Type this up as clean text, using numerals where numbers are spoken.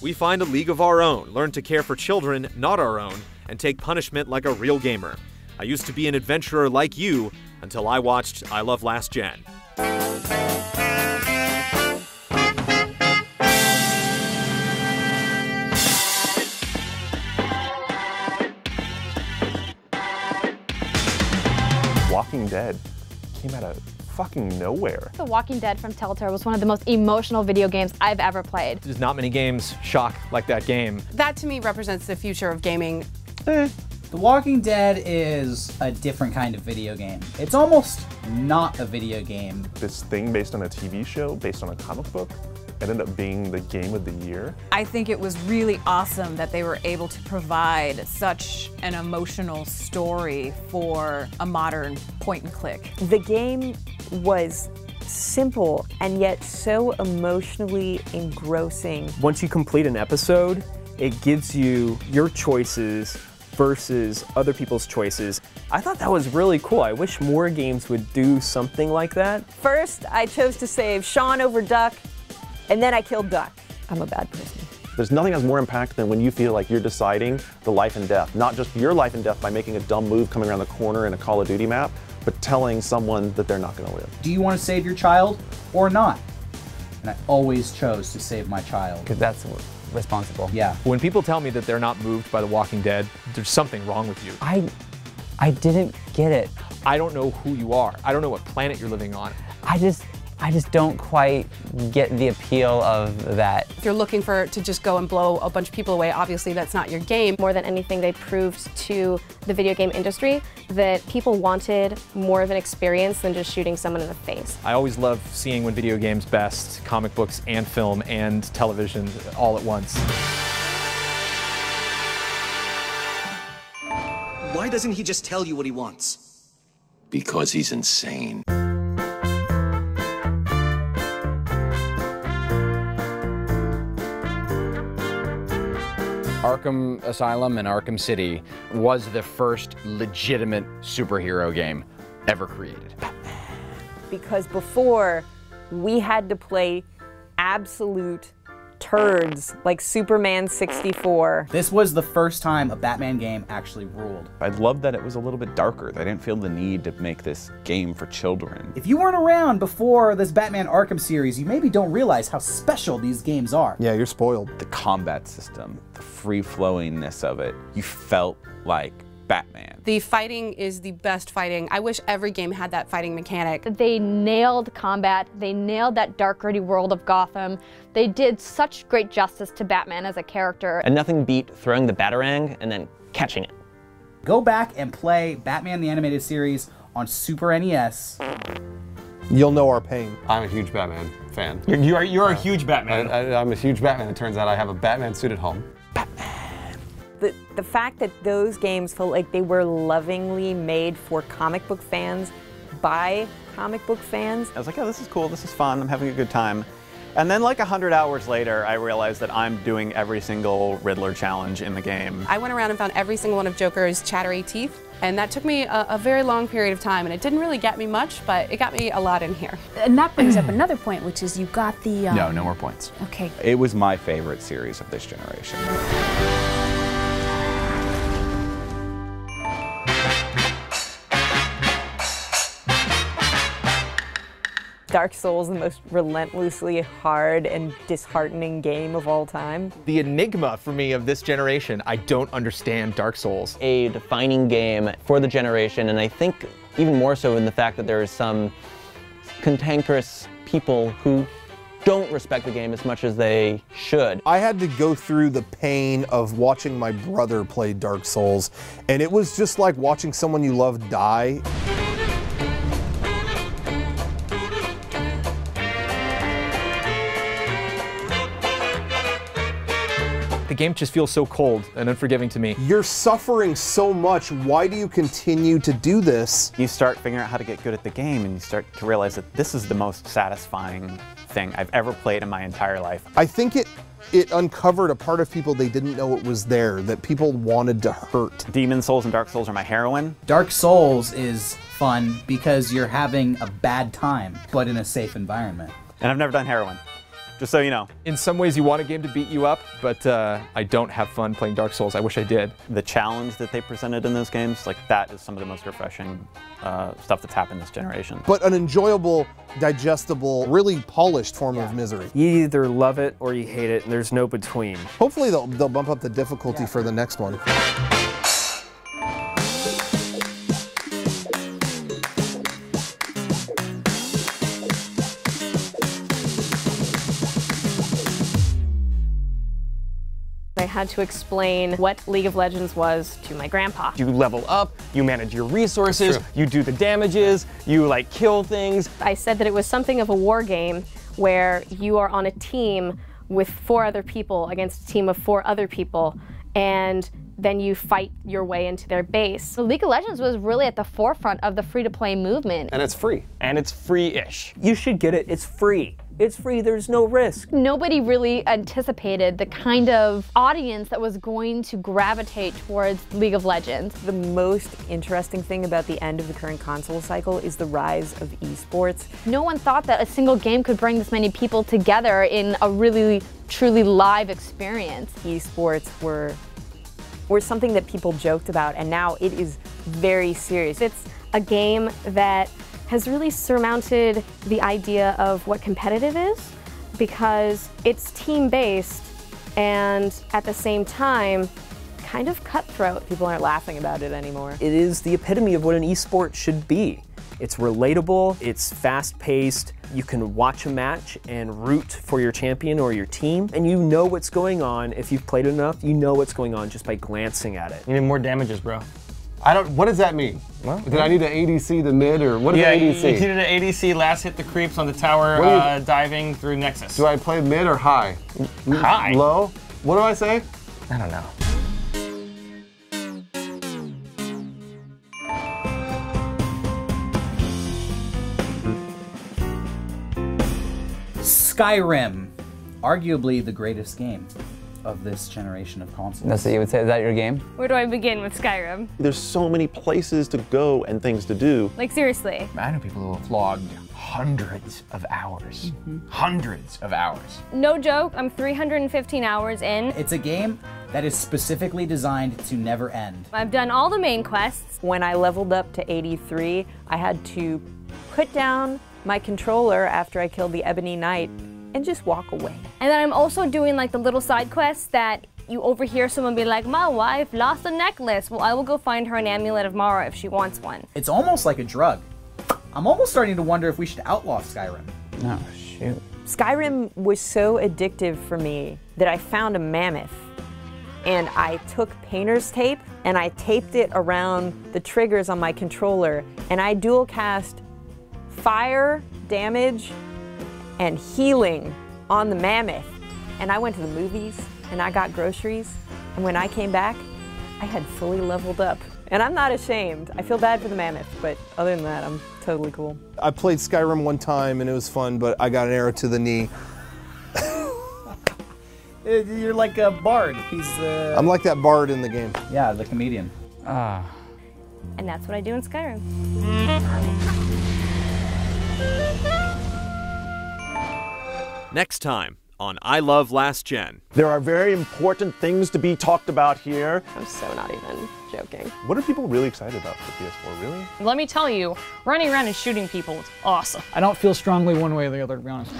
We find a league of our own, learn to care for children not our own, and take punishment like a real gamer. I used to be an adventurer like you until I watched I Love Last Gen. Walking Dead came out of fucking nowhere. The Walking Dead from Telltale was one of the most emotional video games I've ever played. There's not many games shock like that game. That to me represents the future of gaming. The Walking Dead is a different kind of video game. It's almost not a video game. This thing based on a TV show, based on a comic book, ended up being the game of the year. I think it was really awesome that they were able to provide such an emotional story for a modern point and click. The game was simple and yet so emotionally engrossing. Once you complete an episode, it gives you your choices versus other people's choices. I thought that was really cool. I wish more games would do something like that. First, I chose to save Sean over Duck, and then I killed Duck. I'm a bad person. There's nothing has more impact than when you feel like you're deciding the life and death. Not just your life and death by making a dumb move coming around the corner in a Call of Duty map, but telling someone that they're not going to live. Do you want to save your child or not? And I always chose to save my child. Because that's responsible. Yeah. When people tell me that they're not moved by The Walking Dead, there's something wrong with you. I didn't get it. I don't know who you are. I don't know what planet you're living on. I just don't quite get the appeal of that. If you're looking to just go and blow a bunch of people away, obviously that's not your game. More than anything, they proved to the video game industry that people wanted more of an experience than just shooting someone in the face. I always love seeing when video games best comic books and film and television all at once. Why doesn't he just tell you what he wants? Because he's insane. Arkham Asylum and Arkham City was the first legitimate superhero game ever created. Because before, we had to play absolute turds like Superman 64. This was the first time a Batman game actually ruled. I loved that it was a little bit darker. They didn't feel the need to make this game for children. If you weren't around before this Batman Arkham series, you maybe don't realize how special these games are. Yeah, you're spoiled. The combat system, the free-flowingness of it, you felt like Batman. The fighting is the best fighting. I wish every game had that fighting mechanic. They nailed combat. They nailed that dark, gritty world of Gotham. They did such great justice to Batman as a character. And nothing beat throwing the Batarang and then catching it. Go back and play Batman the Animated Series on Super NES. You'll know our pain. I'm a huge Batman fan. You're a huge Batman. I'm a huge Batman. It turns out I have a Batman suit at home. The fact that those games felt like they were lovingly made for comic book fans by comic book fans. I was like, oh, this is cool, this is fun, I'm having a good time. And then like 100 hours later, I realized that I'm doing every single Riddler challenge in the game. I went around and found every single one of Joker's chattery teeth, and that took me a very long period of time, and it didn't really get me much, but it got me a lot in here. And that brings up another point, which is you got the... No more points. Okay. It was my favorite series of this generation. Dark Souls, the most relentlessly hard and disheartening game of all time. The enigma for me of this generation, I don't understand Dark Souls. A defining game for the generation, and I think even more so in the fact that there are some cantankerous people who don't respect the game as much as they should. I had to go through the pain of watching my brother play Dark Souls, and it was just like watching someone you love die. The game just feels so cold and unforgiving to me. You're suffering so much, why do you continue to do this? You start figuring out how to get good at the game, and you start to realize that this is the most satisfying thing I've ever played in my entire life. I think it uncovered a part of people they didn't know it was there, that people wanted to hurt. Demon Souls and Dark Souls are my heroin. Dark Souls is fun because you're having a bad time, but in a safe environment. And I've never done heroin. just so you know. In some ways, you want a game to beat you up, but I don't have fun playing Dark Souls. I wish I did. The challenge that they presented in those games, like that is some of the most refreshing stuff that's happened this generation. But an enjoyable, digestible, really polished form of Misery. You either love it or you hate it, and there's no between. Hopefully they'll bump up the difficulty for the next one. I had to explain what League of Legends was to my grandpa. You level up, you manage your resources, you do the damages, you like kill things. I said that it was something of a war game where you are on a team with 4 other people against a team of 4 other people, and then you fight your way into their base. So League of Legends was really at the forefront of the free-to-play movement. And it's free. And it's free-ish. You should get it, it's free. It's free, there's no risk. Nobody really anticipated the kind of audience that was going to gravitate towards League of Legends. The most interesting thing about the end of the current console cycle is the rise of esports. No one thought that a single game could bring this many people together in a really, truly live experience. Esports were something that people joked about, and now it is very serious. It's a game that has really surmounted the idea of what competitive is, because it's team-based and at the same time kind of cutthroat. People aren't laughing about it anymore. It is the epitome of what an esport should be. It's relatable, it's fast-paced, you can watch a match and root for your champion or your team, and you know what's going on. If you've played enough, you know what's going on just by glancing at it. You need more damages, bro. What does that mean? Well, did I need to ADC the mid, or what is ADC? You needed an ADC, last hit the creeps on the tower, diving through Nexus. Do I play mid or high? High. Low? What do I say? I don't know. Skyrim, arguably the greatest game of this generation of consoles. That's what you would say. Is that your game? Where do I begin with Skyrim? There's so many places to go and things to do. Like, seriously. I know people who have logged hundreds of hours. Hundreds of hours. No joke, I'm 315 hours in. It's a game that is specifically designed to never end. I've done all the main quests. When I leveled up to 83, I had to put down my controller after I killed the Ebony Knight and just walk away. And then I'm also doing like the little side quests that you overhear someone be like, my wife lost a necklace. Well, I will go find her an amulet of Mara if she wants one. It's almost like a drug. I'm almost starting to wonder if we should outlaw Skyrim. Oh, shoot. Skyrim was so addictive for me that I found a mammoth. And I took painter's tape and I taped it around the triggers on my controller, and I dual cast fire, damage, and healing on the mammoth. And I went to the movies and I got groceries, and when I came back, I had fully leveled up. And I'm not ashamed. I feel bad for the mammoth, but other than that, I'm totally cool. I played Skyrim one time and it was fun, but I got an arrow to the knee. You're like a bard. I'm like that bard in the game. Yeah, the comedian. And that's what I do in Skyrim. Next time on I Love Last Gen. There are very important things to be talked about here. I'm so not even joking. What are people really excited about for PS4, really? Let me tell you, running around and shooting people is awesome. I don't feel strongly one way or the other, to be honest.